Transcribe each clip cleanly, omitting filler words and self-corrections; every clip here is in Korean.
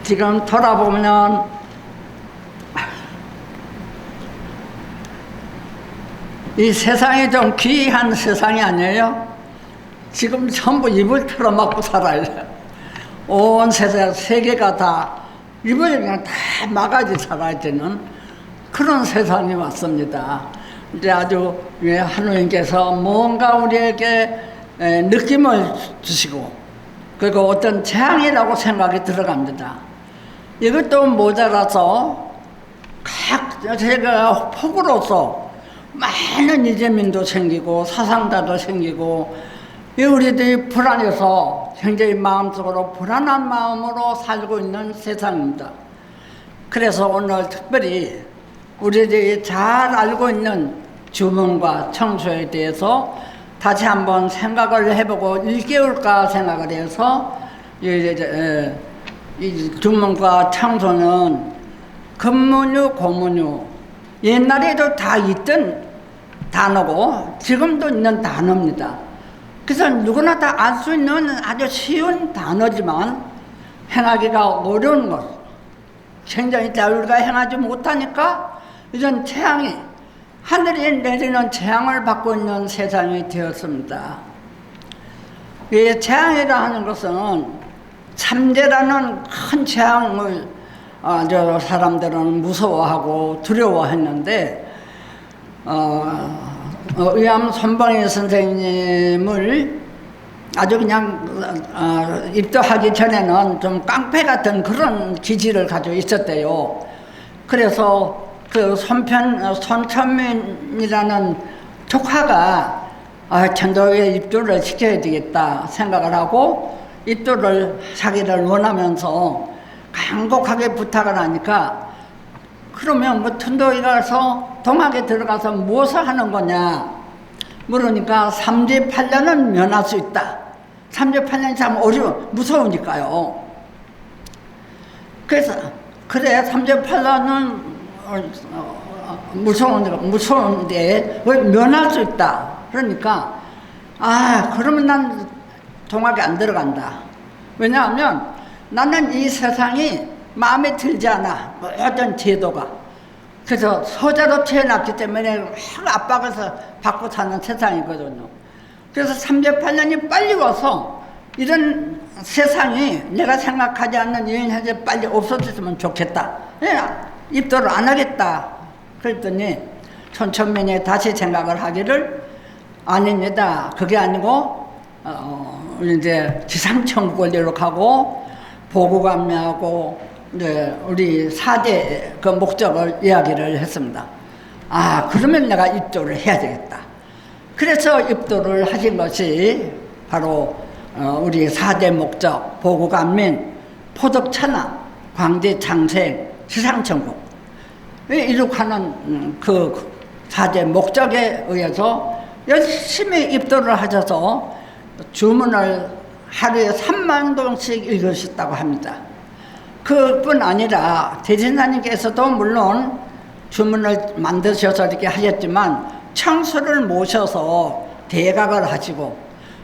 지금 돌아보면 이 세상이 좀 귀한 세상이 아니에요? 지금 전부 입을 틀어막고 살아요. 온 세상, 세계가 다 입을 그냥 다 막아지 살아야 되는 그런 세상이 왔습니다. 이제 아주 하느님께서 뭔가 우리에게 느낌을 주시고, 그리고 어떤 재앙이라고 생각이 들어갑니다. 이것도 모자라서 제가 폭우로서 많은 이재민도 생기고 사상자도 생기고, 우리들이 불안해서 굉장히 마음속으로 불안한 마음으로 살고 있는 세상입니다. 그래서 오늘 특별히 우리들이 잘 알고 있는 주문과 청소에 대해서 다시 한번 생각을 해보고 일깨울까 생각을 해서 이 주문과 청소는 근문유, 고문유, 옛날에도 다 있던 단어고 지금도 있는 단어입니다. 그래서 누구나 다 알 수 있는 아주 쉬운 단어지만 행하기가 어려운 것, 굉장히 우리가 행하지 못하니까 이런 재앙이, 하늘이 내리는 재앙을 받고 있는 세상이 되었습니다. 이 재앙이라 하는 것은 참재라는 큰 재앙을 사람들은 무서워하고 두려워했는데, 의암 손방희 선생님을 아주 그냥 입도하기 전에는 좀 깡패 같은 그런 기질을 가지고 있었대요. 그래서 그 손천민이라는 조카가 전도에 입도를 시켜야 되겠다 생각을 하고 입도를 하기를 원하면서 간곡하게 부탁을 하니까, 그러면 뭐 천도에 가서 동학에 들어가서 무엇을 하는 거냐 물으니까 3재 8년은 면할 수 있다. 3재 8년이 참 무서우니까요. 그래서 그래 3재 8년은 무서운데 왜 면할 수 있다. 그러니까 그러면 난 동학에 안 들어간다. 왜냐하면 나는 이 세상이 마음에 들지 않아, 모든 제도가. 그래서 서자로 태어났기 때문에 막 압박을 받고 사는 세상이거든요. 그래서 3재 8년이 빨리 와서 이런 세상이 내가 생각하지 않는 이런 현재 빨리 없어졌으면 좋겠다. 입도를 안 하겠다. 그랬더니 손천민이 다시 생각을 하기를, 아닙니다. 그게 아니고 이제 지상천국을 이룩하고 보고감리하고 우리 4대 그 목적을 이야기를 했습니다. 그러면 내가 입도를 해야 되겠다. 그래서 입도를 하신 것이 바로 우리 4대 목적, 보고감민, 포덕천하, 광대창생, 지상천국 이룩하는 그 4대 목적에 의해서 열심히 입도를 하셔서 주문을 하루에 3만 동씩 읽으셨다고 합니다. 그뿐 아니라 대진사님께서도 물론 주문을 만드셔서 이렇게 하셨지만 청수를 모셔서 대각을 하시고,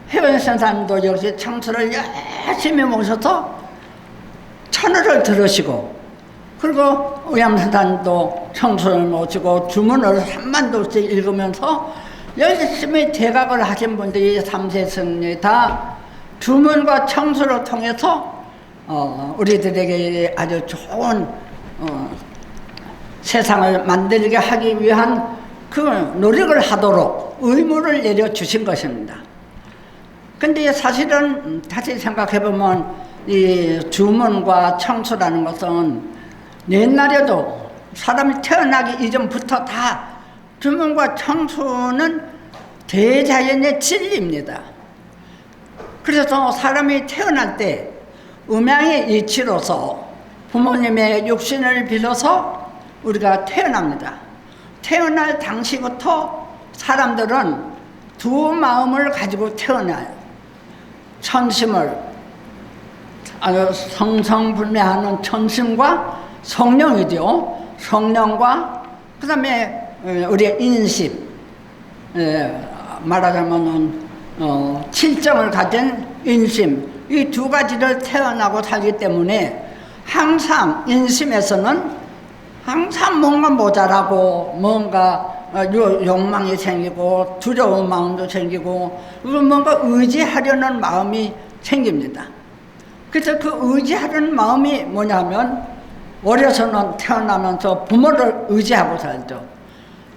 회원선사님도 역시 청수를 열심히 모셔서 천을을 들으시고, 그리고 의암선사님도 청수를 모시고 주문을 3만 동씩 읽으면서 열심히 대각을 하신 분들이 3세 승리 다 주문과 청수를 통해서 우리들에게 아주 좋은 세상을 만들게 하기 위한 그 노력을 하도록 의무를 내려주신 것입니다. 근데 사실은 다시 생각해보면 이 주문과 청수라는 것은 옛날에도 사람이 태어나기 이전부터 다 주문과 청수는 대자연의 진리입니다. 그래서 사람이 태어날 때 음양의 이치로서 부모님의 육신을 빌어서 우리가 태어납니다. 태어날 당시부터 사람들은 두 마음을 가지고 태어나요. 천심을 성성불매하는 천심과 성령이죠. 성령과 그 다음에 우리의 인심, 말하자면 칠정을 가진 인심, 이 두 가지를 태어나고 살기 때문에 항상 인심에서는 항상 뭔가 모자라고 뭔가 욕망이 생기고 두려운 마음도 생기고 뭔가 의지하려는 마음이 생깁니다. 그래서 그 의지하려는 마음이 뭐냐면 어려서는 태어나면서 부모를 의지하고 살죠.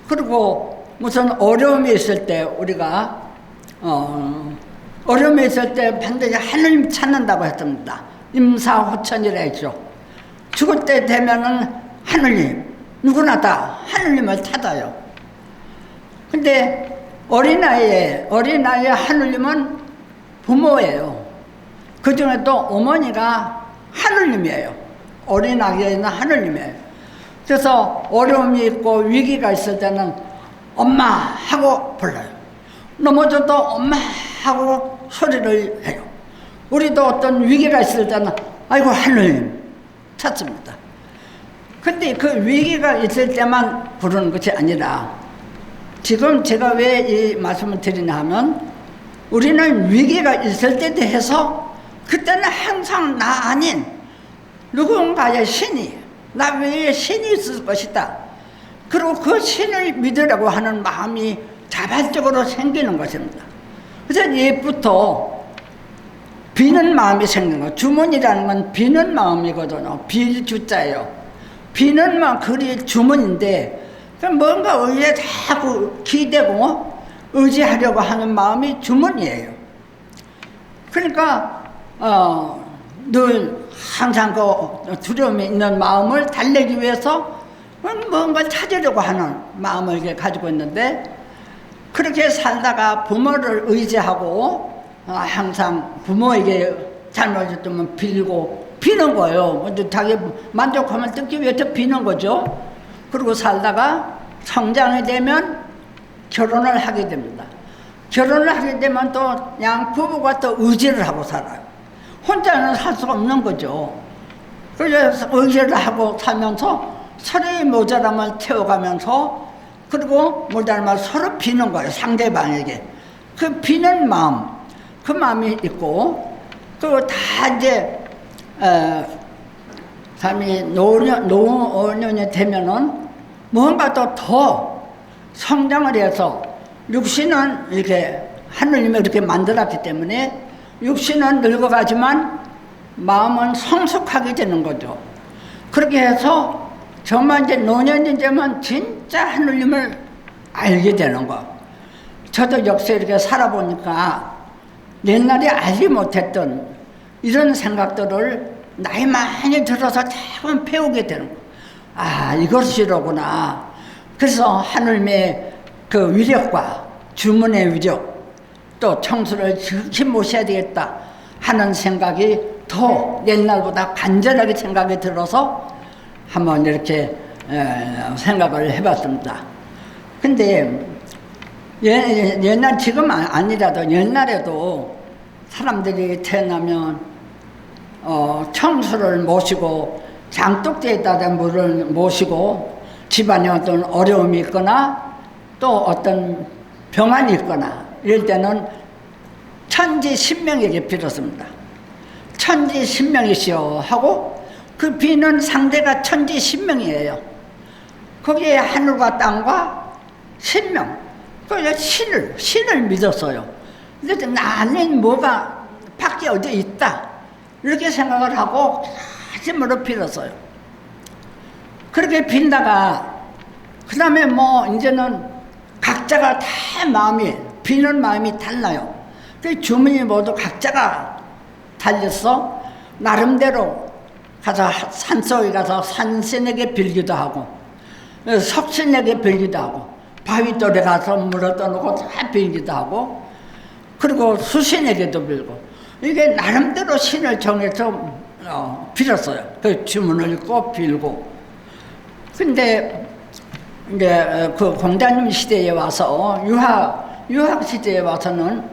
그리고 무슨 어려움이 있을 때 우리가 어려움이 있을 때 반드시 하느님 찾는다고 했습니다. 임사호천이라 했죠. 죽을 때 되면은 하느님, 누구나 다 하느님을 찾아요. 근데 어린아이에 하느님은 부모예요. 그 중에도 어머니가 하느님이에요. 어린아이에는 하느님이에요. 그래서 어려움이 있고 위기가 있을 때는 엄마 하고 불러요. 넘어져도 엄마 하고 소리를 해요. 우리도 어떤 위기가 있을 때는 아이고 하느님 찾습니다. 근데 그 위기가 있을 때만 부르는 것이 아니라 지금 제가 왜 이 말씀을 드리냐 하면 우리는 위기가 있을 때 대해서 그때는 항상 나 아닌 누군가의 신이 나 외에 신이 있을 것이다. 그리고 그 신을 믿으려고 하는 마음이 자발적으로 생기는 것입니다. 그래서 옛부터 비는 마음이 생기는 거. 주문이라는 건 비는 마음이거든요. 빌 주자예요. 비는 마음, 그리 주문인데 뭔가 의지에 자꾸 기대고 의지하려고 하는 마음이 주문이에요. 그러니까 늘 항상 그 두려움이 있는 마음을 달래기 위해서 뭔가 찾으려고 하는 마음을 이렇게 가지고 있는데 그렇게 살다가 부모를 의지하고 항상 부모에게 잘못했으면 빌고 비는 거예요. 먼저 자기 만족함을 듣기 위해서 비는 거죠. 그리고 살다가 성장이 되면 결혼을 하게 됩니다. 결혼을 하게 되면 또 양 부부가 또 의지를 하고 살아요. 혼자는 살 수가 없는 거죠. 그래서 의지를 하고 살면서 서로의 모자람을 채워가면서 그리고 모자람을 서로 비는 거예요. 상대방에게. 그 비는 마음, 그 마음이 있고 그리고 다 이제 삶이 노년이 되면은 뭔가 더 성장을 해서 육신은 이렇게 하느님이 이렇게 만들었기 때문에 육신은 늙어가지만 마음은 성숙하게 되는 거죠. 그렇게 해서 정말 이제 노년이 되면 진짜 하느님을 알게 되는 거. 저도 역시 이렇게 살아보니까 옛날에 알지 못했던 이런 생각들을 나이 많이 들어서 자꾸 배우게 되는 거. 아, 이것이로구나. 그래서 하느님의 그 위력과 주문의 위력, 또 청수를 지키 모셔야 되겠다 하는 생각이 더 옛날보다 간절하게 생각이 들어서 한번 이렇게 생각을 해봤습니다. 근데 옛날 지금 아니라도 옛날에도 사람들이 태어나면 청수를 모시고 장독대에다가 물을 모시고 집안에 어떤 어려움이 있거나 또 어떤 병환이 있거나 이럴 때는 천지 신명에게 빌었습니다. 천지 신명이시여 하고 그 비는 상대가 천지 신명이에요. 거기에 하늘과 땅과 신명, 그 신을 믿었어요. 근데 나는 뭐가 밖에 어디 있다 이렇게 생각을 하고 가슴으로 빌었어요. 그렇게 빈다가 그 다음에 뭐 이제는 각자가 다 마음이 비는 마음이 달라요. 그 주문이 모두 각자가 달려서 나름대로 가서 산속에 가서 산신에게 빌기도 하고 석신에게 빌기도 하고 바위돌에 가서 물을 떠놓고 다 빌기도 하고 그리고 수신에게도 빌고 이게 나름대로 신을 정해서 빌었어요. 그 주문을 읽고 빌고. 근데 이제 그 공자님 시대에 와서 유학 시대에 와서는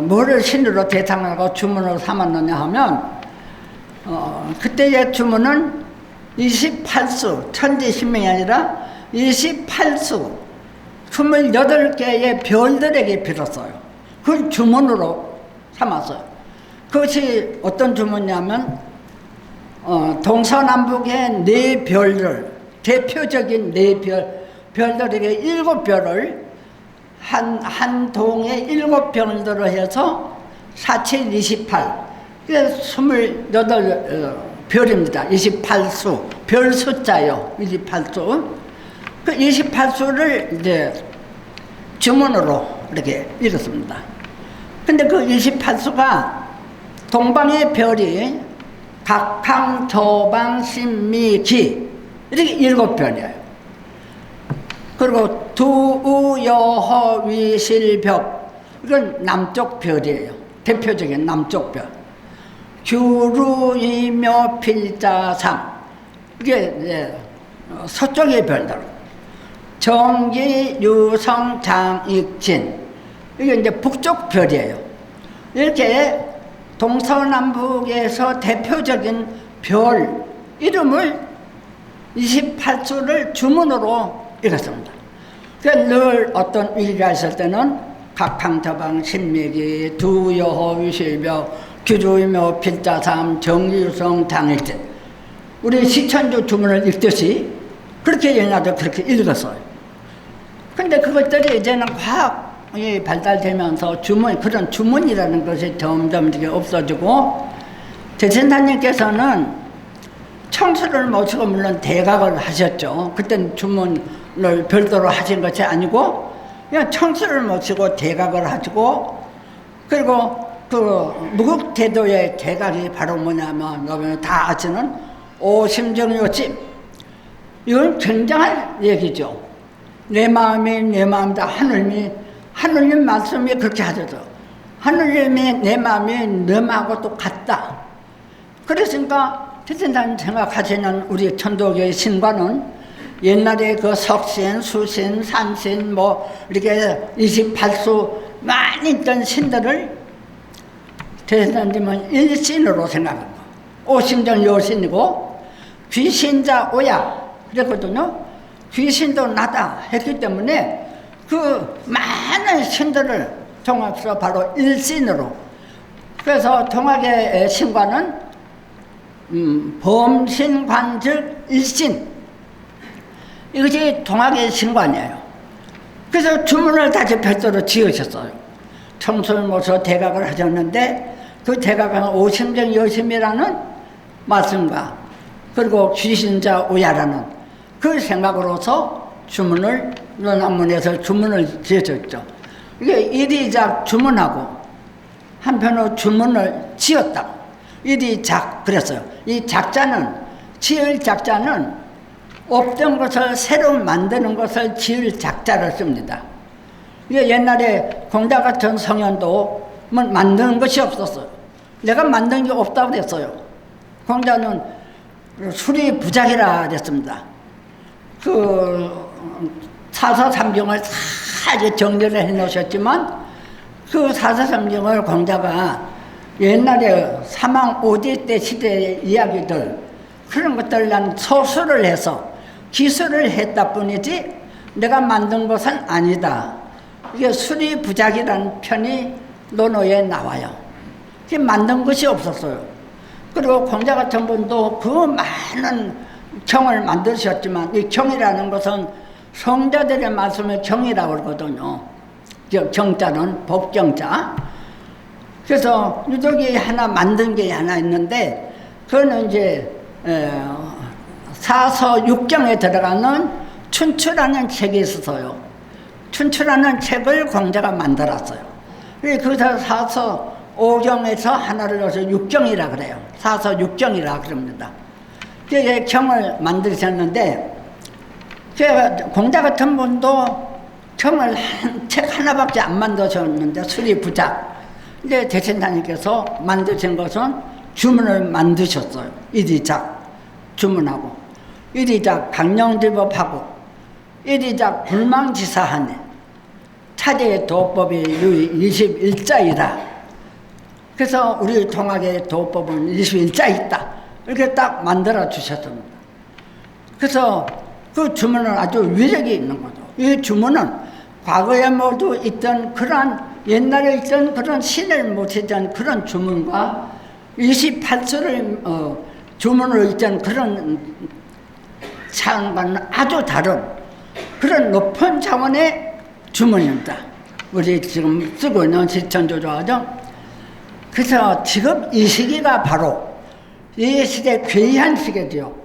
뭐를 신으로 대상하고 주문으로 삼았느냐 하면 그때의 주문은 28수 천지신명이 아니라 28수 28개의 별들에게 빌었어요. 그걸 주문으로 삼았어요. 그것이 어떤 주문이냐면 동서남북의 4별들, 대표적인 4별들에게 7별을 한 동에 7별들을 해서 4, 7, 28, 그게 28별입니다. 28수, 별 숫자요. 28수. 그 28수를 이제 주문으로 이렇게 읽었습니다. 근데 그 28수가 동방의 별이 각항, 저방, 신미, 기 이렇게 7별이에요. 그리고 두우, 여허, 위, 실, 벽 이건 남쪽 별이에요. 대표적인 남쪽 별. 규루, 이묘, 필자, 삼 이게 서쪽의 별들. 정기, 유성, 장익, 진 이게 이제 북쪽 별이에요. 이렇게 동서남북에서 대표적인 별 이름을 28수를 주문으로 읽었습니다. 그러니까 늘 어떤 위기가 있을 때는 각항저방, 신미기, 두여호, 위실벽, 규주이묘, 필자삼, 정유성, 장익진 우리 시천주 주문을 읽듯이 그렇게 옛날에 그렇게 읽었어요. 근데 그것들이 이제는 과학이 발달되면서 그런 주문이라는 것이 점점 이렇게 없어지고, 대신사님께서는 청수를 모시고 물론 대각을 하셨죠. 그때는 주문을 별도로 하신 것이 아니고, 그냥 청수를 모시고 대각을 하시고, 그리고 그 무국태도의 대각이 바로 뭐냐면, 여러분 다 아시는 오심정요집. 이건 굉장한 얘기죠. 내 마음이 내 마음이다. 하느님 말씀이 그렇게 하셔서 하느님이 내 마음이 내 마음하고 똑같다. 그랬으니까 태신사님 생각하시는 우리 천도교의 신과는 옛날에 그 석신, 수신, 산신 이렇게 28수 많이 있던 신들을 태신사님은 일신으로 생각합니다. 오심정 여신이고 귀신자 오야 그랬거든요. 귀신도 나다 했기 때문에 그 많은 신들을 종합해서 바로 일신으로. 그래서 동학의 신과는 범신관즉 일신, 이것이 동학의 신관이에요. 그래서 주문을 다시 별도로 지으셨어요. 청소를 모셔 대각을 하셨는데 그 대각은 오심정 여심이라는 말씀과 그리고 귀신자 오야라는 그 생각으로서 주문을, 논학문에서 주문을 지어줬죠. 이게 일이작 주문하고 한편으로 주문을 지었다. 일이작 그랬어요. 이 작자는, 지을 작자는 없던 것을 새로 만드는 것을 지을 작자를 씁니다. 이게 옛날에 공자 같은 성현도 만드는 것이 없었어요. 내가 만든 게 없다고 그랬어요. 공자는 술이 부작이라 그랬습니다. 그 사서삼경을 다 이제 정리를 해 놓으셨지만 그 사서삼경을 공자가 옛날에 사망오지 때 시대의 이야기들 그런 것들 난 소설을 해서 기술을 했다 뿐이지 내가 만든 것은 아니다. 이게 수리 부작이라는 편이 논어에 나와요. 이게 만든 것이 없었어요. 그리고 공자 같은 분도 그 많은 경을 만드셨지만 이 경이라는 것은 성자들의 말씀을 경이라고 그러거든요. 경자는 법경자. 그래서 유독이 하나 만든 게 하나 있는데 그거는 이제 사서 육경에 들어가는 춘추라는 책이 있어서요. 춘추라는 책을 공자가 만들었어요. 그래서 사서 5경에서 하나를 넣어서 육경이라 그래요. 사서 육경이라 그럽니다. 그 경을 만드셨는데 공자 같은 분도 경을 책 하나밖에 안 만드셨는데 수리 부작. 근데 대신사님께서 만드신 것은 주문을 만드셨어요. 일이작 주문하고 일이작 강령지법하고 일이작 불망지사하네 차제의 도법이 유의 21자이다. 그래서 우리 동학의 도법은 21자 있다. 이렇게 딱 만들어 주셨습니다. 그래서 그 주문은 아주 위력이 있는 거죠. 이 주문은 과거에 모두 있던 그런 옛날에 있던 그런 신을 못했던 그런 주문과 28수를 주문으로 있던 그런 차원과는 아주 다른 그런 높은 차원의 주문입니다. 우리 지금 쓰고 있는 실천조조하죠. 그래서 지금 이 시기가 바로 이 시대 괴이한 시기죠.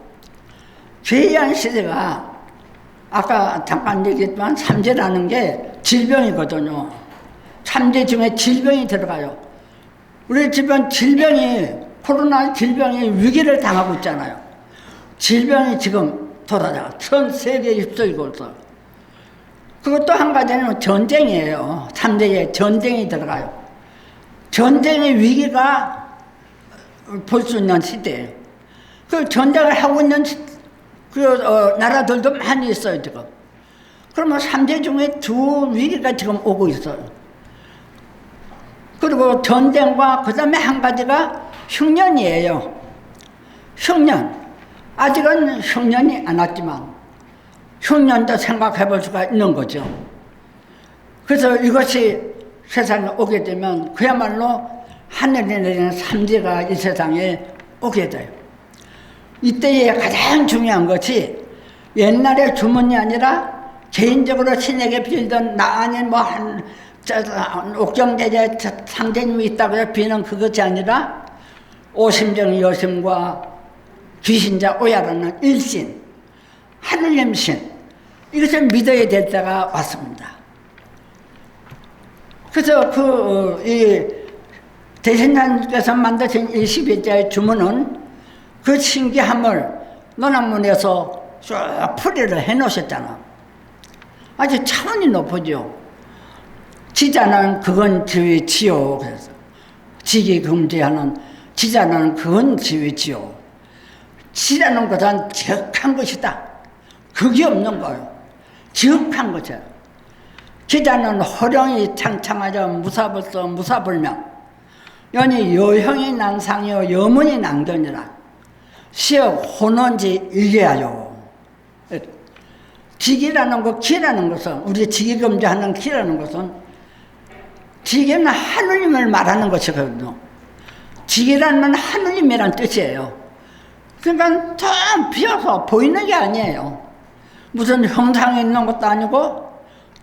괴이한 시대가 아까 잠깐 얘기했지만 삼재라는 게 질병이거든요. 삼재 중에 질병이 들어가요. 우리 주변 질병이 코로나 질병이 위기를 당하고 있잖아요. 질병이 지금 돌아다녀. 전 세계에 휩쓸고 있어요. 그것도 한 가지는 전쟁이에요. 삼재에 전쟁이 들어가요. 전쟁의 위기가 볼 수 있는 시대예요. 그 전쟁을 하고 있는 나라들도 많이 있어요, 지금. 그러면 삼재 중에 두 위기가 지금 오고 있어요. 그리고 전쟁과 그 다음에 한 가지가 흉년이에요. 흉년. 아직은 흉년이 안 왔지만 흉년도 생각해 볼 수가 있는 거죠. 그래서 이것이 세상에 오게 되면 그야말로 하늘에 내리는 삼재가 이 세상에 오게 돼요. 이때에 가장 중요한 것이 옛날에 주문이 아니라 개인적으로 신에게 빌던 나 아닌 뭐 옥정대제 상제님이 있다고 해서 비는 그것이 아니라 오심정 여심과 귀신자 오야라는 일신, 하늘님신 이것을 믿어야 될 때가 왔습니다. 그래서 이 대신장님께서 만드신 21자의 주문은 그 신기함을 논학문에서 쭉 풀이를 해놓으셨잖아. 아주 차원이 높으죠. 지자는 그건 지위지요. 그래서 지기금지하는 지자는 그건 지위지요. 지자는 것은 지극한 것이다. 극이 없는 거예요. 지극한 것이에요. 지자는 호령이 창창하여 무사불서 무사불명 연이 여형이 난상이요 여문이 낭전이라 시역 혼원지 일개하여. 직이라는 것, 기라는 것은 우리 직이금지하는 기라는 것은 직에는 하느님을 말하는 것이거든요. 직이라는 하느님이란 뜻이에요. 그러니까 좀 비어서 보이는 게 아니에요. 무슨 형상이 있는 것도 아니고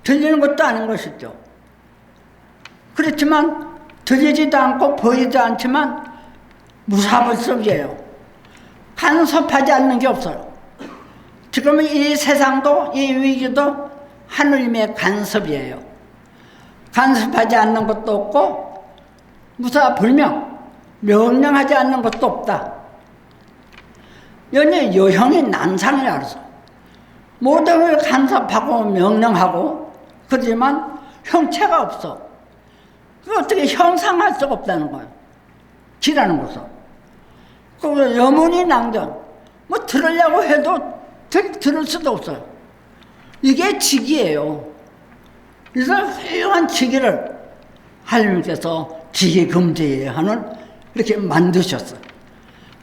들리는 것도 아닌 것이죠. 그렇지만 들리지도 않고 보이지도 않지만 무사불석이에요. 간섭하지 않는 게 없어요. 지금 이 세상도 이 위기도 하느님의 간섭이에요. 간섭하지 않는 것도 없고 무사불명, 명령하지 않는 것도 없다. 연이 여형이 난상이라 그래서 모든 걸 간섭하고 명령하고 그러지만 형체가 없어. 그걸 어떻게 형상할 수가 없다는 거예요. 기라는 것은. 그 여문이 낭전. 뭐 들으려고 해도 들을 수도 없어요. 이게 직이에요. 그래서 훌륭한 직위를 하나님께서 직위금지하는 이렇게 만드셨어요.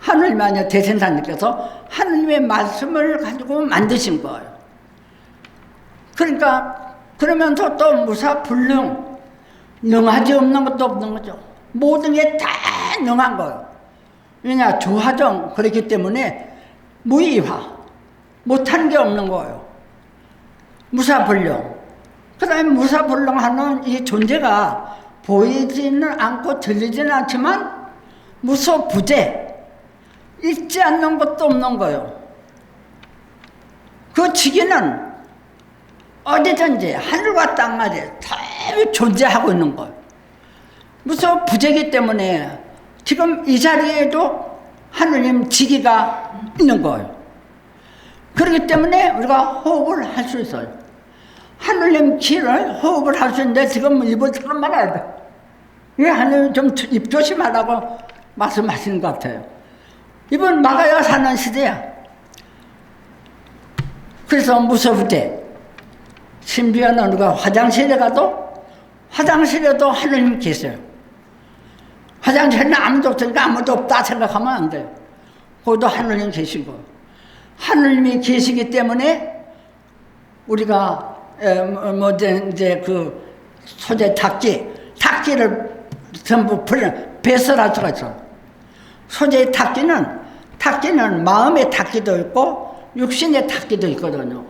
하느님 아니야 대천사님께서 하느님의 말씀을 가지고 만드신 거예요. 그러니까 그러면서 또 무사불능, 능하지 없는 것도 없는 거죠. 모든 게 다 능한 거예요. 왜냐 조화정 그렇기 때문에 무이화, 못한 게 없는 거예요. 무사불능. 그 다음에 무사불능하는 이 존재가 보이지는 않고 들리지는 않지만 무소부재, 있지 않는 것도 없는 거예요. 그 직위는 어디든지 하늘과 땅마다 다 존재하고 있는 거예요. 무소부재이기 때문에 지금 이 자리에도 하느님 직위가 있는 거예요. 그렇기 때문에 우리가 호흡을 할 수 있어요. 하느님 기를 호흡을 할 수 있는데 지금 입을 조금 말아야 돼. 이 하느님 좀 입 조심하라고 말씀하시는 것 같아요. 입을 막아야 사는 시대야. 그래서 무서운데 신비한 우리가 화장실에 가도 화장실에도 하느님 계세요. 화장실에는 아무도 없으니까 아무도 없다 생각하면 안 돼요. 거기도 하느님 계시고 하느님이 계시기 때문에 우리가 이제 그 소재 탁기를 전부 배설할 수가 있어. 소재의 탁기는 마음의 탁기도 있고 육신의 탁기도 있거든요.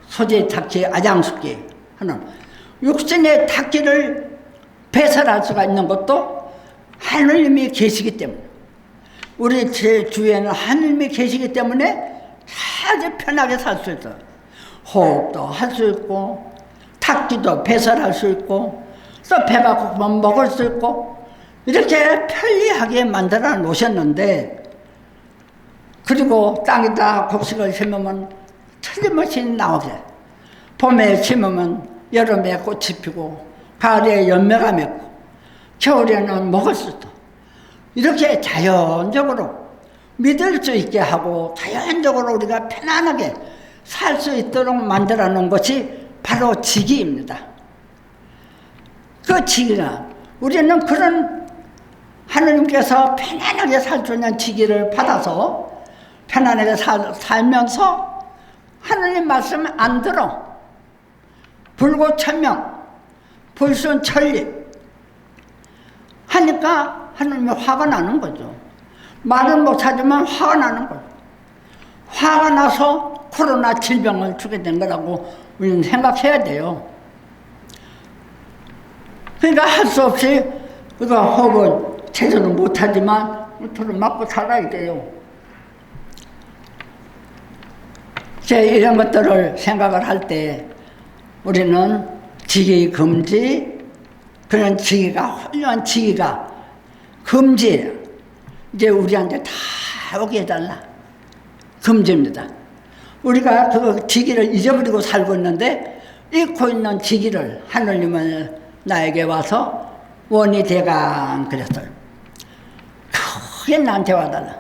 소재의 탁기, 아장숙기 하는 육신의 탁기를 배설할 수가 있는 것도 하느님이 계시기 때문에, 우리 제 주위에는 하느님이 계시기 때문에 아주 편하게 살 수 있어요. 호흡도 할 수 있고 탁기도 배설할 수 있고 또 배가 고프면 먹을 수 있고 이렇게 편리하게 만들어 놓으셨는데, 그리고 땅에다 곡식을 심으면 틀림없이 나오게, 봄에 심으면 여름에 꽃이 피고 가을에 열매가 맺고 겨울에는 먹을 수 있고, 이렇게 자연적으로 믿을 수 있게 하고 자연적으로 우리가 편안하게 살 수 있도록 만들어 놓은 것이 바로 지기입니다. 그 지기는 우리는 그런 하느님께서 편안하게 살 수 있는 지기를 받아서 편안하게 살면서 하느님 말씀 안 들어 불고천명, 불순천리 하니까 하느님이 화가 나는 거죠. 말은 못하지만 화가 나는 거죠. 화가 나서 코로나 질병을 주게 된 거라고 우리는 생각해야 돼요. 그러니까 할 수 없이 우리가 호흡을 제대로 못하지만 물토를 맞고 살아야 돼요. 이런 것들을 생각을 할 때 우리는 지기 금지, 그런 지기가, 훌륭한 지기가 금지, 이제 우리한테 다 오게 해달라. 금지입니다. 우리가 그 지기를 잊어버리고 살고 있는데, 잃고 있는 지기를 하느님은 나에게 와서 원이대강 그랬어요. 크게 나한테 와달라.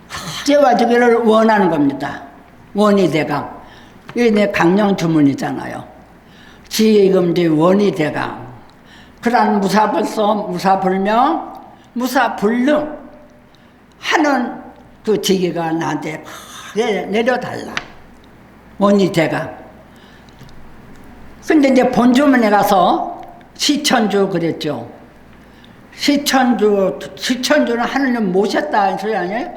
크게 와주기를 원하는 겁니다. 원이대강. 이게 내 강령 주문이잖아요. 지기금지 원이대강. 그러한 무사불서, 무사불명, 무사불능 하는 그 지기가 나한테 크게 내려달라. 원이대강. 근데 이제 본주문에 가서 시천주 그랬죠. 시천주는 하느님 모셨다 소리 아니에요?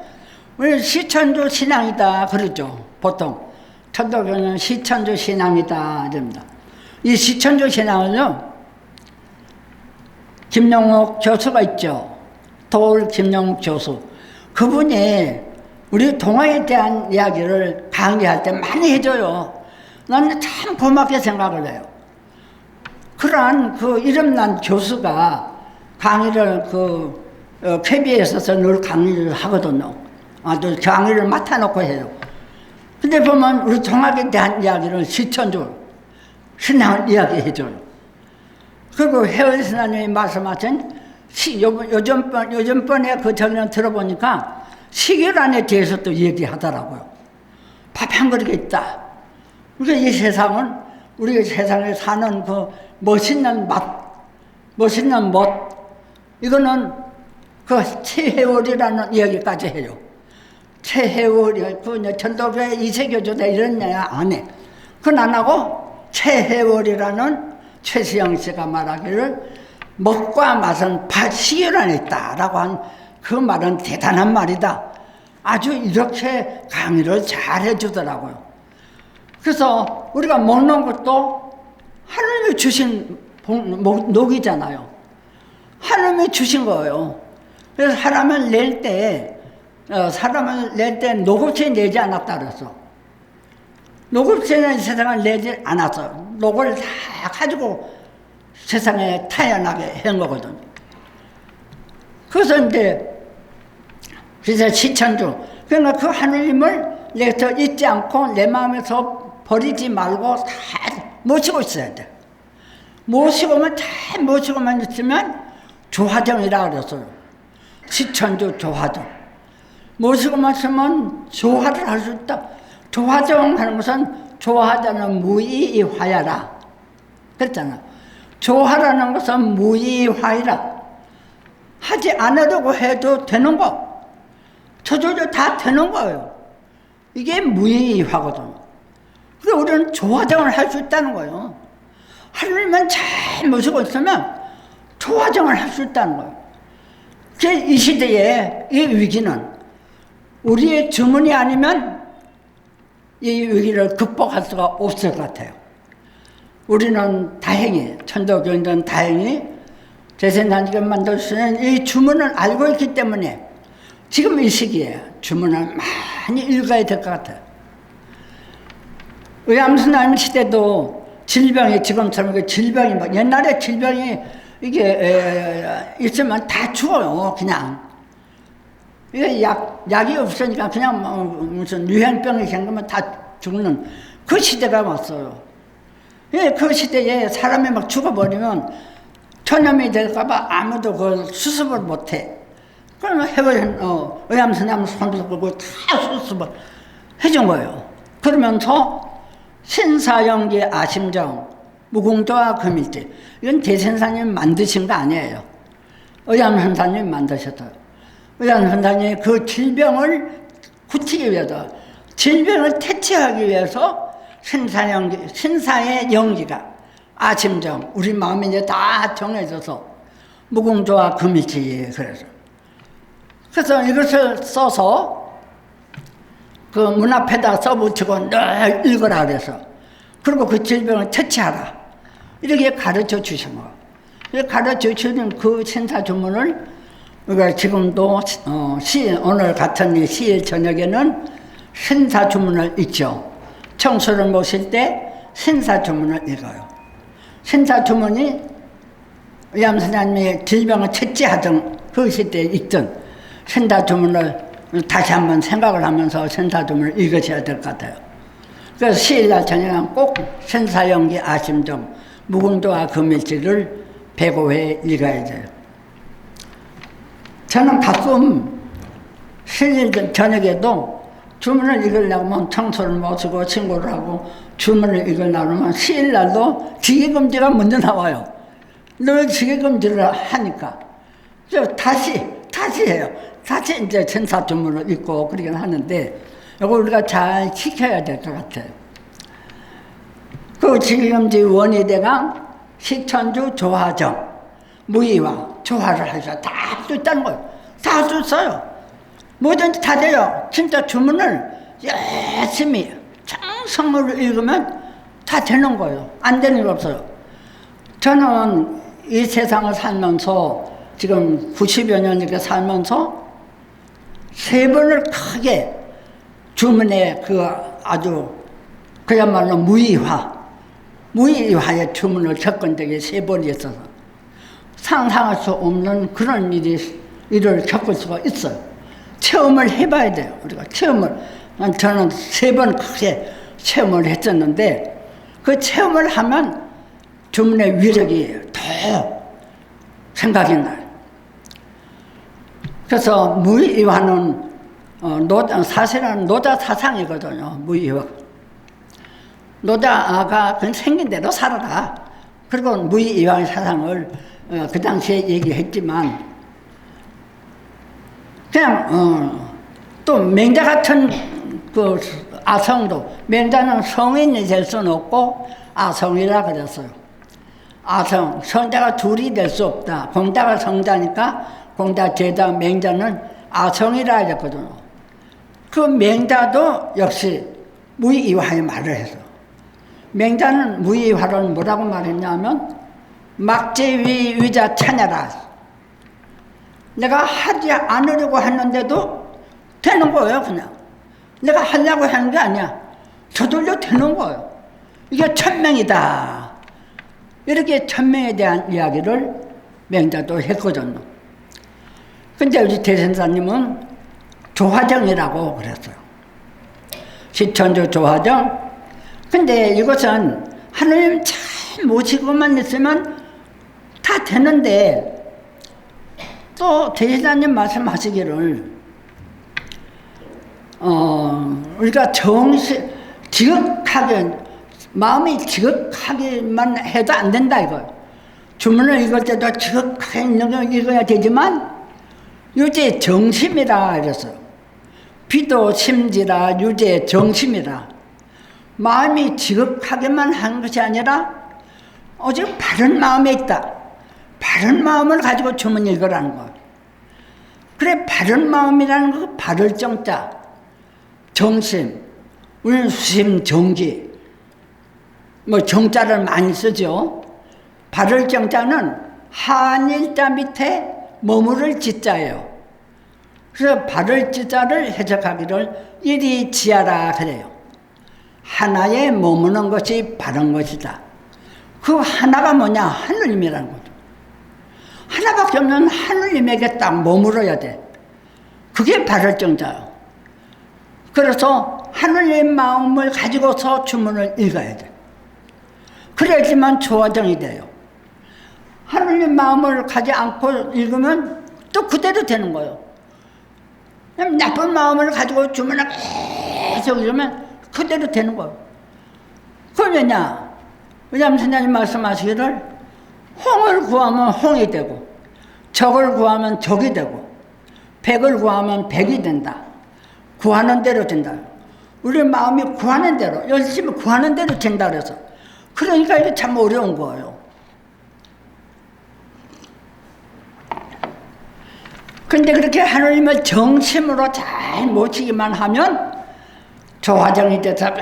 우리 시천주 신앙이다 그러죠. 보통 천도교는 시천주 신앙이다 이럽니다. 이 시천주 신앙은요, 김영옥 교수가 있죠. 도울 김영옥 교수. 그분이 우리 동화에 대한 이야기를 강의할 때 많이 해줘요. 나는 참 고맙게 생각을 해요. 그러한 그 이름난 교수가 강의를 KBS에서 늘 강의를 하거든요. 아주 강의를 맡아놓고 해요. 근데 보면 우리 동학에 대한 이야기를 시천주 신앙을 이야기해줘요. 그리고 혜원 신사님이 말씀하신 요즘번에 그 전에 들어보니까 시계란에 대해서도 얘기하더라고요. 밥 한 그릇이 있다. 그러니까 이 세상은, 우리 세상에 사는 그 멋있는 멋있는 멋, 이거는 그 최혜월이라는 이야기까지 해요. 최혜월이, 그 전도교회 이세교조대 이런 얘기 안 해. 그건 안 하고 최혜월이라는 최수영 씨가 말하기를 먹과 맛은 시계란 안에 있다라고 한 그 말은 대단한 말이다. 아주 이렇게 강의를 잘 해주더라고요. 그래서 우리가 먹는 것도 하나님이 주신 녹이잖아요. 하나님이 주신 거예요. 그래서 사람을 낼 때 녹없이 내지 않았다 그랬어. 녹없이는 세상을 내지 않았어. 녹을 다 가지고 세상에 타연하게 한 거거든. 그래서 시천주. 그러니까 그 하느님을 내가 잊지 않고 내 마음에서 버리지 말고 다 모시고 있어야 돼. 모시고만 있으면 조화정이라 그랬어요. 시천주 조화정. 모시고만 있으면 조화를 할 수 있다. 조화정 하는 것은 조화자는 무이화야라 그랬잖아. 조화라는 것은 무이화이라. 하지 않으려고 해도 되는 거. 저절로 다 되는 거예요. 이게 무이화거든. 그래서 우리는 조화정을 할 수 있다는 거예요. 하나님만 잘 모시고 있으면 조화정을 할 수 있다는 거예요. 이 시대에 이 위기는 우리의 주문이 아니면 이 위기를 극복할 수가 없을 것 같아요. 우리는 다행히, 천도교인들은 다행히 대생산지가 만들어주는 이 주문을 알고 있기 때문에 지금 이 시기에 주문을 많이 읽어야 될 것 같아요. 의암순환 시대도 질병이 지금처럼 질병이 뭐 옛날에 질병이 이게 있으면 다 죽어요. 그냥 이게 약이 없으니까 그냥 무슨 유행병이 생기면 다 죽는 그 시대가 왔어요. 그 시대에 사람이 막 죽어버리면 전염이 될까봐 아무도 그걸 수습을 못해. 그러면 의암순환 손도 끌고 다 수습을 해준 거예요. 그러면서 신사연기 아심정 무궁조화 금일지 이건 대선사님 만드신 거 아니에요. 의암선사님 만드셨어요. 의암선사님이 그 질병을 고치기 위해서 질병을 퇴치하기 위해서 신사의 연기가 아심정 우리 마음이 이제 다 정해져서 무궁조화 금일지 그래서 이것을 써서 그 문 앞에다 써붙이고 늘 읽으라 그래서 그리고 그 질병을 퇴치하라 이렇게 가르쳐 주신 거예요. 가르쳐 주는 그 신사주문을 우리가 지금도 오늘 같은 10일 저녁에는 신사주문을 읽죠. 청소를 모실 때 신사주문을 읽어요. 신사주문이 의암선생님이 질병을 퇴치하던 그 시대에 읽던 신사주문을 다시 한번 생각을 하면서 신사주문을 읽으셔야 될 것 같아요. 그래서 10일날 저녁은 꼭 신사연기 아심정 무궁조화 금일지를 105회 읽어야 돼요. 저는 가끔 10일 저녁에도 주문을 읽으려고 하면 청소를 모시고 친구를 하고 주문을 읽으려고 하면 10일날도 지게금지가 먼저 나와요. 늘 지게금지를 하니까. 다시 해요. 다시 이제 신사주문을 읽고 그러긴 하는데, 이거 우리가 잘 지켜야 될 것 같아요. 그 지금지 원희대강 시천주 조화정, 무의화, 조화를 하셔. 다 할 수 있다는 거예요. 다 할 수 있어요. 뭐든지 다 돼요. 진짜 주문을 열심히 정성으로 읽으면 다 되는 거예요. 안 되는 게 없어요. 저는 이 세상을 살면서 지금 90여 년 이렇게 살면서 3번을 크게 주문에 그 아주 그야말로 무의화의 주문을 겪은 적이 3번이 있어서 상상할 수 없는 그런 일을 겪을 수가 있어요. 체험을 해봐야 돼요. 우리가 체험을. 저는 3번 크게 체험을 했었는데 그 체험을 하면 주문의 위력이 더 생각이 나요. 그래서 무의화는 사실은 노자 사상이거든요. 무의화. 노자가 그냥 생긴 대로 살아라. 그리고 무의화의 사상을 그 당시에 얘기했지만 그냥 또 맹자 같은 그 아성도 맹자는 성인이 될 수는 없고 아성이라 그랬어요. 아성, 성자가 둘이 될 수 없다. 공자가 성자니까 공자, 제자, 맹자는 아성이라 했거든요. 그 맹자도 역시 무의화의 말을 해서 맹자는 무의화를 뭐라고 말했냐면 막제위 위자 차냐라. 내가 하지 않으려고 했는데도 되는 거예요. 그냥 내가 하려고 하는 게 아니야. 저절로 되는 거예요. 이게 천명이다. 이렇게 천명에 대한 이야기를 맹자도 했거든요. 근데 우리 대선사님은 조화정이라고 그랬어요. 시천주 조화정. 근데 이것은 하나님 잘 모시고만 있으면 다 되는데 또 대선사님 말씀하시기를 우리가 지극하게 마음이 지극하게만 해도 안 된다 이거예요. 주문을 읽을 때도 지극하게 읽어야 되지만 유제 정심이라 이랬어요. 비도 심지라 유제 정심이라. 마음이 지극하게만 한 것이 아니라 오직 바른 마음에 있다. 바른 마음을 가지고 주문 읽으라는 거예요. 그래, 바른 마음이라는 거, 바를 정자, 정심, 우리는 수심, 정지, 뭐 정자를 많이 쓰죠. 바를 정자는 한일자 밑에 머무를 지자예요. 그래서 바를 지자를 해석하기를 이리 지하라 그래요. 하나에 머무는 것이 바른 것이다. 그 하나가 뭐냐? 하느님이라는 거죠. 하나밖에 없는 하느님에게 딱 머물러야 돼. 그게 바를 정자예요. 그래서 하느님 마음을 가지고서 주문을 읽어야 돼. 그래야지만 조화정이 돼요. 하느님 마음을 가지 않고 읽으면 또 그대로 되는 거예요. 나쁜 마음을 가지고 주문을 계속 읽으면 그대로 되는 거예요. 그건 왜냐? 왜냐하면 선생님 말씀하시기를 홍을 구하면 홍이 되고, 적을 구하면 적이 되고, 백을 구하면 백이 된다. 구하는 대로 된다. 우리 마음이 구하는 대로, 열심히 구하는 대로 된다 그래서. 그러니까 이게 참 어려운 거예요. 근데 그렇게 하나님을 정심으로 잘 모시기만 하면 조화정이 돼서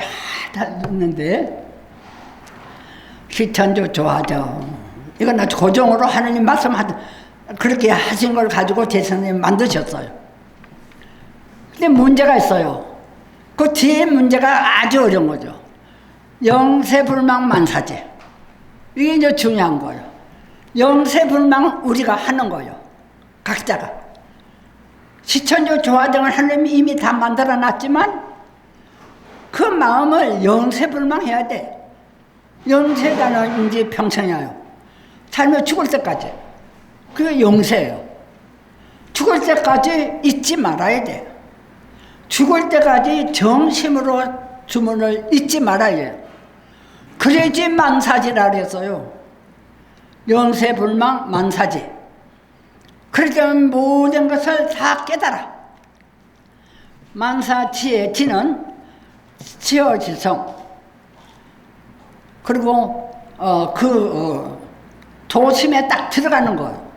다 있는데, 기천조 조화정. 이건 아주 고정으로 하나님 말씀하던, 그렇게 하신 걸 가지고 대선생님 만드셨어요. 근데 문제가 있어요. 그 뒤에 문제가 아주 어려운 거죠. 영세불망 만사제. 이게 이제 중요한 거예요. 영세불망 우리가 하는 거예요. 각자가. 시천조 조화정을 하나님이 이미 다 만들어 놨지만 그 마음을 영세불망해야 돼. 영세가는 이제 평생이에요. 살며 죽을 때까지. 그게 영세예요. 죽을 때까지 잊지 말아야 돼. 죽을 때까지 정심으로 주문을 잊지 말아야 해요. 그래야지 만사지라 그랬어요. 영세불망 만사지. 그러면 모든 것을 다 깨달아. 만사지의 지는 지어지성. 그리고 도심에 딱 들어가는 거예요.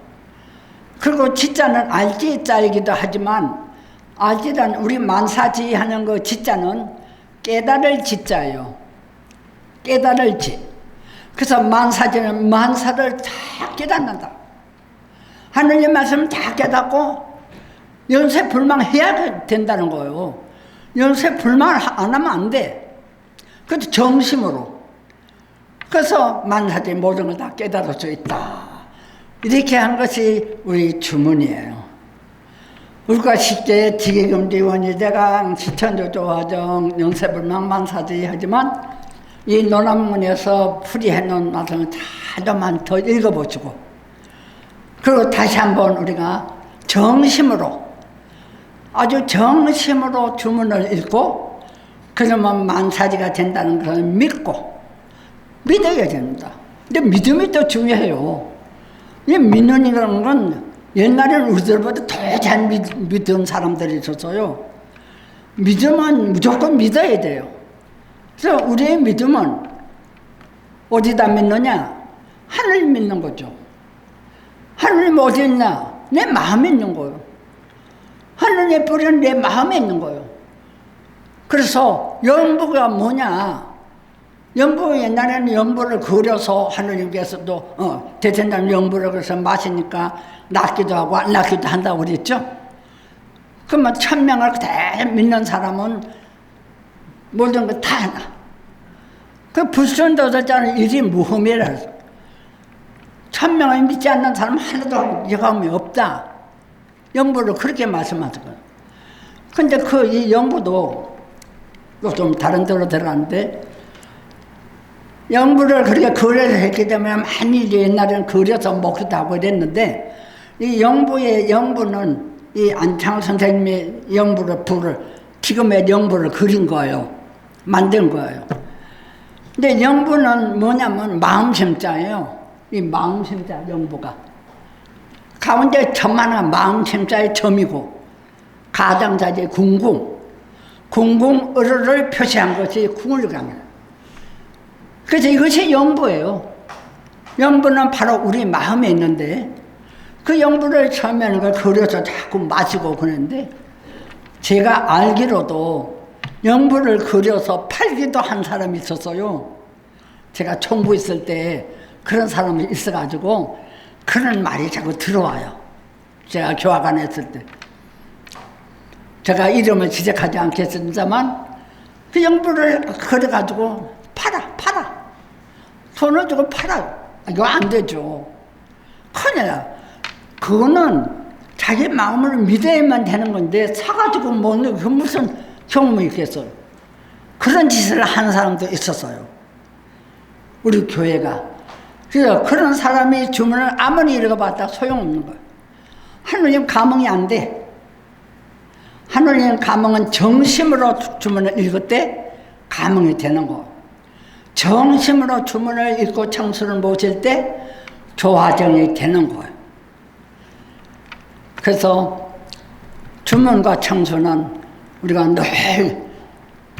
그리고 지자는 알지자이기도 하지만 알지란 우리 만사지 하는 그 지자는 깨달을 지자예요. 깨달을 지. 그래서 만사지는 만사를 다 깨닫는다. 하느님 말씀을 다 깨닫고 연세불망해야 된다는 거예요. 연세불망을 안 하면 안 돼. 그것도 정심으로. 그래서 만사지 모든 걸 다 깨달을 수 있다. 이렇게 한 것이 우리 주문이에요. 우리가 쉽게 지계금지 원의대강 시천조 조화정 영세불망 만사지 하지만 이 논한문에서 풀이해놓은 말씀을 다만 더 읽어보시고 그리고 다시 한번 우리가 정심으로 아주 정심으로 주문을 읽고 그러면 만사지가 된다는 것을 믿고 믿어야 됩니다. 근데 믿음이 또 중요해요. 이 믿는 이라는 건 옛날에는 우리들보다 더 잘 믿은 사람들이 있었어요. 믿음은 무조건 믿어야 돼요. 그래서 우리의 믿음은 어디다 믿느냐? 하늘 믿는 거죠. 하늘님 어디 있냐? 내 마음에 있는 거예요. 하늘의 뿌리는 내 마음에 있는 거예요. 그래서 연부가 뭐냐? 연부 옛날에는 연부를 그려서 하느님께서도 대천당 연부를 그래서 마시니까 낫기도 하고 안 낫기도 한다고 그랬죠. 그러면 천명을 그대로 믿는 사람은 모든 거 다 하나. 그 불순도자는 일이 무흠이라 해서 천명을 믿지 않는 사람은 하나도 영감이 없다. 연부를 그렇게 말씀하셨거든요. 근데 이 연부도 좀 다른 데로 들어갔는데 영부를 그렇게 그려서 했기 때문에 많이 옛날에는 그려서 먹기도 하고 이랬는데 이 영부는 이 안창 선생님의 지금의 영부를 그린 거예요. 만든 거예요. 근데 영부는 뭐냐면 마음심자예요. 이 마음심자 영부가. 가운데 점만한 마음심자의 점이고 가장자재 궁궁. 궁궁 을을 표시한 것이 궁을 가면 그래서 이것이 영부예요. 영부는 바로 우리 마음에 있는데 그 영부를 처음에는 그걸 그려서 자꾸 마시고 그러는데 제가 알기로도 영부를 그려서 팔기도 한 사람이 있었어요. 제가 총부 있을 때 그런 사람이 있어가지고 그런 말이 자꾸 들어와요. 제가 교화관에 있을 때. 제가 이름을 지적하지 않겠습니다만 그 영부를 그려가지고 팔아. 돈을 주고 팔아요. 이거 안 되죠. 큰일 나요. 그거는 자기 마음을 믿어야만 되는 건데 사가지고 먹는 그 무슨 경험이 있겠어요. 그런 짓을 하는 사람도 있었어요. 우리 교회가. 그래서 그런 사람이 주문을 아무리 읽어봤다 소용없는 거예요. 하느님 감흥이 안 돼. 하느님 감흥은 정심으로 주문을 읽을 때 감흥이 되는 거예요. 정심으로 주문을 읽고 청수를 모실 때 조화정이 되는 거예요. 그래서 주문과 청수는 우리가 늘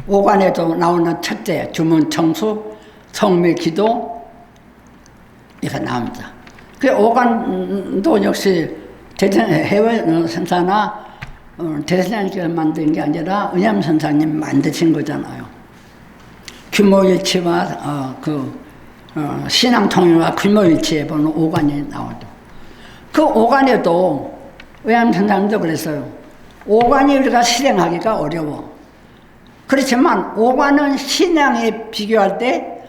오간에도 나오는 첫째 주문, 청수, 성밀, 기도 이거 나옵니다. 그 오간도 역시 해외 선사나 대선생님께서 만든 게 아니라 은얌 선사님 만드신 거잖아요. 규모일치와 신앙통일과 규모일치에 보는 오간이 나오죠. 그 오간에도 의암 선장님도 그랬어요. 오간이 우리가 실행하기가 어려워. 그렇지만 오간은 신앙에 비교할 때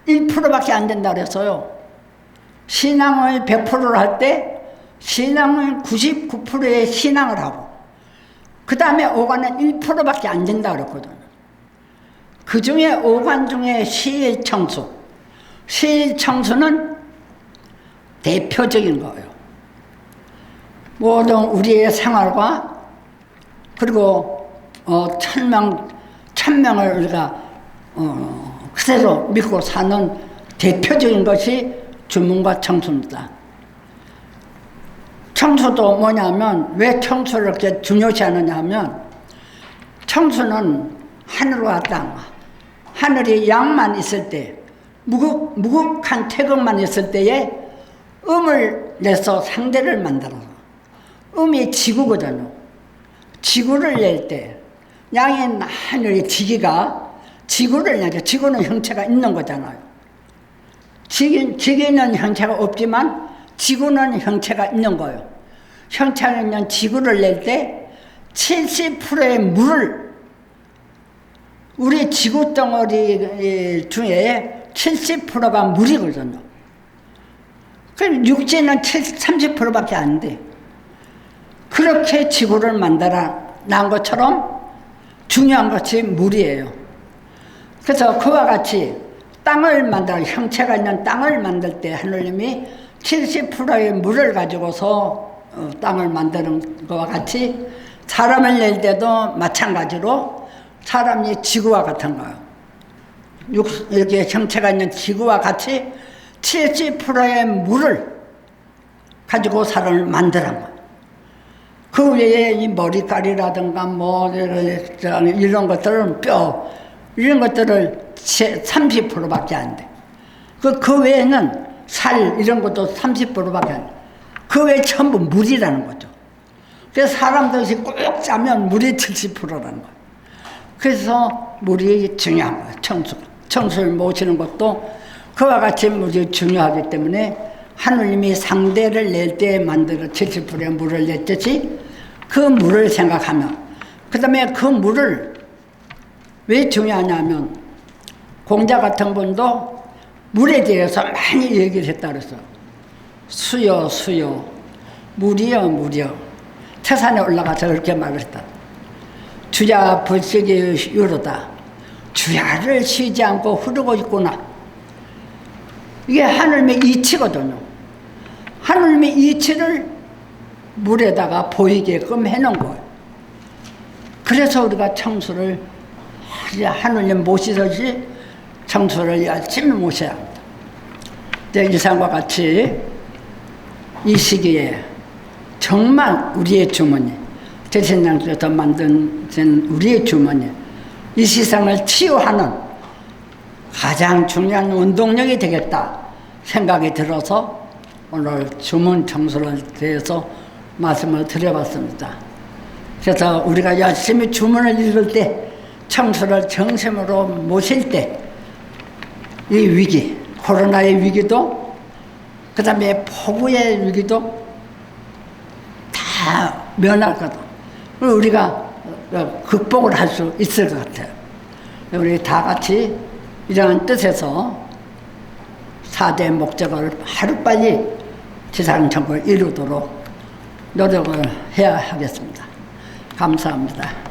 1%밖에 안 된다 그랬어요. 신앙을 100%를 할 때 신앙은 99%의 신앙을 하고 그 다음에 오간은 1%밖에 안 된다 그랬거든요. 그 중에 오간 중에 시일청수. 시일청수는 대표적인 거예요. 모든 우리의 생활과 그리고 천명을 우리가 그대로 믿고 사는 대표적인 것이 주문과 청수입니다. 청수도 뭐냐면 왜 청수를 이렇게 중요시 하느냐 하면 청수는 하늘과 땅, 하늘이 양만 있을 때 무극한 태극만 있을 때에 음을 내서 상대를 만들어서 음이 지구거든요. 지구를 낼 때 양인 하늘의 지기가 지구를 내죠. 지구는 형체가 있는 거잖아요. 지기는 형체가 없지만 지구는 형체가 있는 거예요. 형체가 있는 지구를 낼 때 70%의 물을 우리 지구 덩어리 중에 70%가 물이거든요. 그럼 육지는 30%밖에 안 돼. 그렇게 지구를 만들어 난 것처럼 중요한 것이 물이에요. 그래서 그와 같이 땅을 만들어 형체가 있는 땅을 만들 때 하느님이 70%의 물을 가지고서 땅을 만드는 것과 같이 사람을 낼 때도 마찬가지로 사람이 지구와 같은 거예요. 이렇게 형체가 있는 지구와 같이 70%의 물을 가지고 사람을 만드는 거예요. 그 외에 이 머리카락이라든가 뭐 이런 것들은 뼈 이런 것들을 30%밖에 안 돼. 그 외에는 살 이런 것도 30%밖에 안 돼. 그 외에 전부 물이라는 거죠. 그래서 사람들이 꼭 짜면 물이 70%라는 거예요. 그래서 물이 중요한 거예요. 청수를 모시는 것도 그와 같이 물이 중요하기 때문에 하느님이 상대를 낼 때 만들어 70%의 물을 냈듯이 그 물을 생각하면 그 다음에 그 물을 왜 중요하냐면 공자 같은 분도 물에 대해서 많이 얘기를 했다 그랬어요. 수여 물이여 물이여 태산에 올라가서 그렇게 말을 했다. 주야 불식이 유로다. 주야를 쉬지 않고 흐르고 있구나. 이게 하느님의 이치거든요. 하느님의 이치를 물에다가 보이게끔 해놓은 거예요. 그래서 우리가 청수를 하느님 모시듯이 청수를 열심히 모셔야 합니다. 이상과 같이 이 시기에 정말 우리의 주머니, 대신장께서 만든 우리의 주머니, 이 세상을 치유하는 가장 중요한 운동력이 되겠다 생각이 들어서 오늘 주문 청소를 대해서 말씀을 드려봤습니다. 그래서 우리가 열심히 주문을 읽을 때, 청소를 정심으로 모실 때, 이 위기, 코로나의 위기도, 그 다음에 폭우의 위기도 다 면하거든. 우리가 극복을 할 수 있을 것 같아요. 우리 다 같이 이러한 뜻에서 4대 목적을 하루빨리 지상천국을 이루도록 노력을 해야 하겠습니다. 감사합니다.